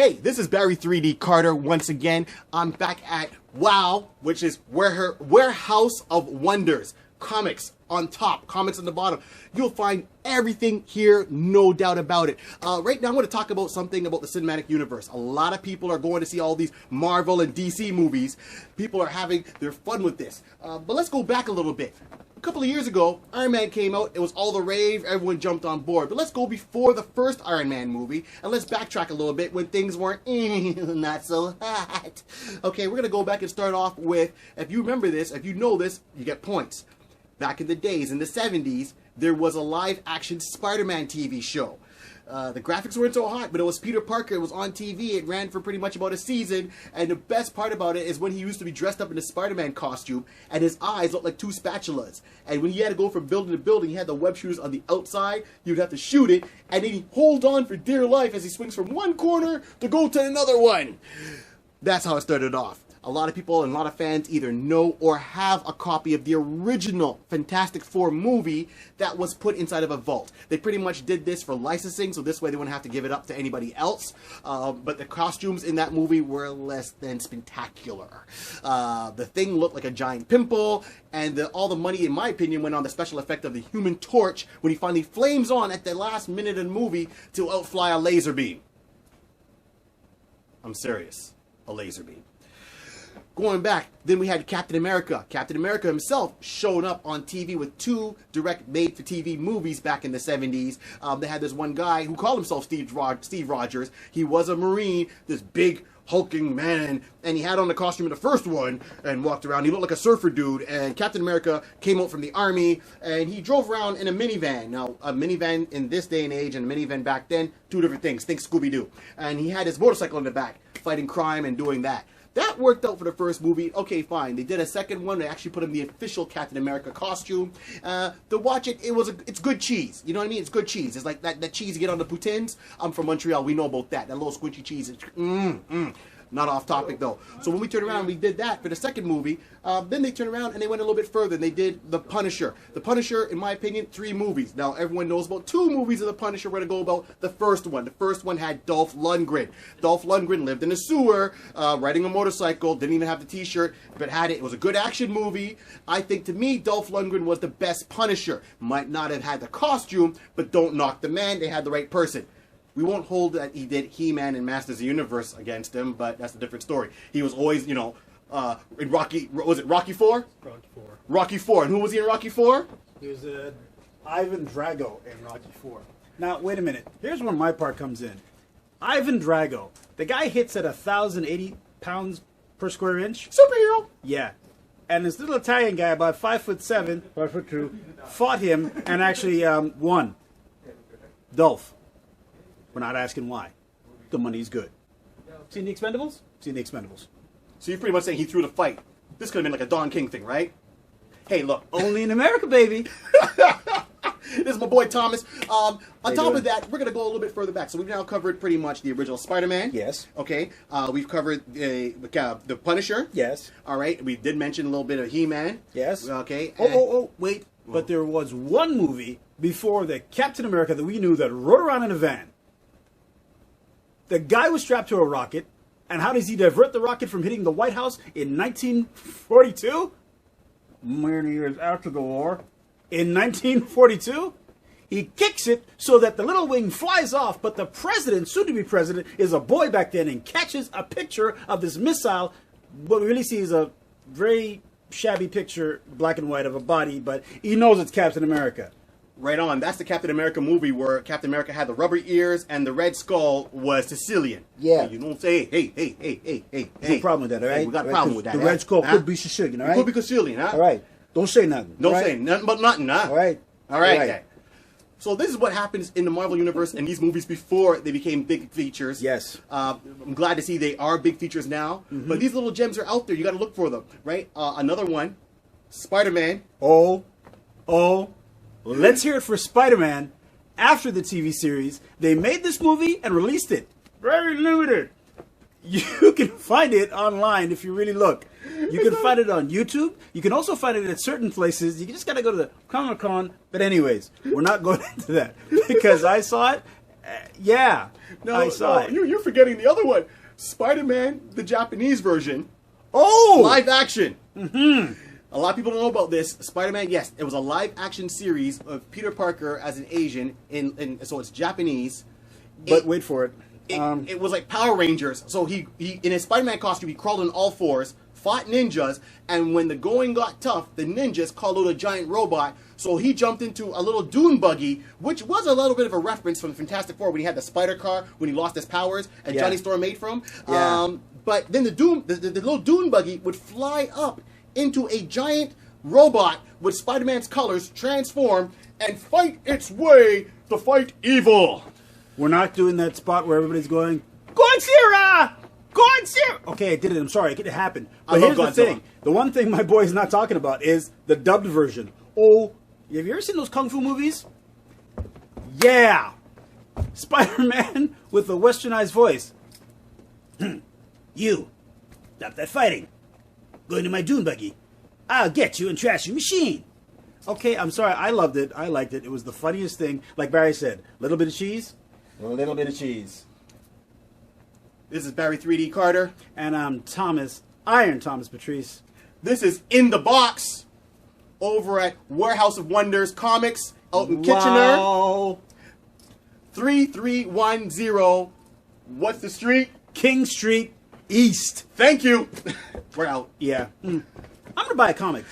Hey, this is Barry 3D Carter once again. I'm back at WOW, which is Warehouse of Wonders. Comics on top, comics on the bottom. You'll find everything here, no doubt about it. Right now, I'm going to talk about something about the cinematic universe. A lot of people are going to see all these Marvel and DC movies. People are having their fun with this. But let's go back a little bit. A couple of years ago, Iron Man came out. It was all the rave. Everyone jumped on board. But let's go before the first Iron Man movie, and let's backtrack a little bit when things weren't not so hot. Okay, we're going to go back and start off with, if you remember this, if you know this, you get points. Back in the days, in the 70s, there was a live-action SpiderMan TV show. The graphics weren't so hot, but it was Peter Parker. It was on TV. It ran for pretty much about a season. And the best part about it is when he used to be dressed up in a Spider-Man costume, and his eyes looked like two spatulas. And when he had to go from building to building, he had the web shooters on the outside. You'd have to shoot it, and then he'd hold on for dear life as he swings from one corner to go to another one. That's how it started off. A lot of people and a lot of fans either know or have a copy of the original Fantastic Four movie that was put inside of a vault. They pretty much did this for licensing, so this way they wouldn't have to give it up to anybody else. But the costumes in that movie were less than spectacular. The Thing looked like a giant pimple, and all the money, in my opinion, went on the special effect of the Human Torch when he finally flames on at the last minute of the movie to outfly a laser beam. I'm serious. A laser beam. Going back, then we had Captain America. Captain America himself showed up on TV with two direct made-for-TV movies back in the 70s. They had this one guy who called himself Steve Rogers. He was a Marine, this big, hulking man, and he had on the costume in the first one and walked around. He looked like a surfer dude, and Captain America came out from the army, and he drove around in a minivan. Now, a minivan in this day and age and a minivan back then, two different things. Think Scooby-Doo. And he had his motorcycle in the back, fighting crime and doing that. That worked out for the first movie. Okay, fine. They did a second one. They actually put him in the official Captain America costume. To watch it, it's good cheese. You know what I mean? It's good cheese. It's like that cheese you get on the poutines. I'm from Montreal. We know about that. That little squinchy cheese. Not off topic, though. So when we turned around and we did that for the second movie, then they turned around and they went a little bit further. And they did The Punisher. The Punisher, in my opinion, 3 movies. Now, everyone knows about 2 movies of The Punisher. We're going to go about the first one. The first one had Dolph Lundgren. Dolph Lundgren lived in a sewer, riding a motorcycle, didn't even have the t-shirt, but had it. It was a good action movie. I think, to me, Dolph Lundgren was the best Punisher. Might not have had the costume, but don't knock the man. They had the right person. We won't hold that he did He-Man and Masters of the Universe against him, but that's a different story. He was always, you know, in Rocky, was it Rocky 4? Rocky 4. Rocky 4. And who was he in Rocky 4? He was Ivan Drago in Rocky 4. Now, wait a minute. Here's where my part comes in. Ivan Drago. The guy hits at 1,080 pounds per square inch. Superhero. Yeah. And this little Italian guy, about 5'7", 5'2", fought him and actually won. Dolph. We're not asking why. The money's good. Seen The Expendables? Seen The Expendables. So you're pretty much saying he threw the fight. This could have been like a Don King thing, right? Hey, look. Only in America, baby. This is my boy Thomas. On top of that, we're going to go a little bit further back. So we've now covered pretty much the original Spider-Man. Yes. Okay. We've covered the Punisher. Yes. All right. We did mention a little bit of He-Man. Yes. Okay. Wait. But there was one movie before the Captain America that we knew that rode around in a van. The guy was strapped to a rocket, and how does he divert the rocket from hitting the White House in 1942? Many years after the war. In 1942, he kicks it so that the little wing flies off, but the president, soon-to-be president, is a boy back then and catches a picture of this missile. What we really see is a very shabby picture, black and white, of a body, but he knows it's Captain America. Right on. That's the Captain America movie where Captain America had the rubber ears and the red skull was Sicilian. Yeah. You don't say, hey. No problem with that, all right? Hey, we got a problem with that. The red skull could be Sicilian, all right? It could be Sicilian, huh? All right. Don't say nothing. Don't say nothing but nothing, huh? All right. All right. Okay. So this is what happens in the Marvel Universe and these movies before they became big features. Yes. I'm glad to see they are big features now. Mm-hmm. But these little gems are out there. You got to look for them, right? Another one, Spider-Man. Let's hear it for Spider-Man. After the TV series, they made this movie and released it. Very limited. You can find it online if you really look. You can find it on YouTube. You can also find it at certain places. You just got to go to the Comic-Con. But anyways, we're not going into that because I saw it Yeah, No, I saw it. You're forgetting the other one. Spider-Man, the Japanese version. Oh! Live action. Mm-hmm. A lot of people don't know about this. Spider-Man, yes, it was a live action series of Peter Parker as an Asian, so it's Japanese. But wait for it. It was like Power Rangers. So he in his Spider-Man costume, he crawled on all fours, fought ninjas, and when the going got tough, the ninjas called out a giant robot. So he jumped into a little dune buggy, which was a little bit of a reference from Fantastic Four when he had the spider car when he lost his powers, and Johnny Storm made from. Yeah. But then the little dune buggy would fly up into a giant robot with Spider-Man's colors, transform, and fight its way to fight evil. We're not doing that spot where everybody's going, Godzilla! Godzilla! Okay, I did it. I'm sorry. It happened. But here's the thing. The one thing my boy is not talking about is the dubbed version. Oh, have you ever seen those Kung Fu movies? Yeah! Spider-Man with a westernized voice. You, stop that fighting. Go into my dune buggy. I'll get you and trash your machine. Okay, I'm sorry. I loved it. I liked it. It was the funniest thing. Like Barry said, a little bit of cheese. A little bit of cheese. This is Barry 3D Carter. And I'm Thomas, Iron Thomas Patrice. This is In the Box over at Warehouse of Wonders Comics out in Kitchener. Wow. 3310. What's the street? King Street East. Thank you. We're out. Yeah. I'm going to buy a comic.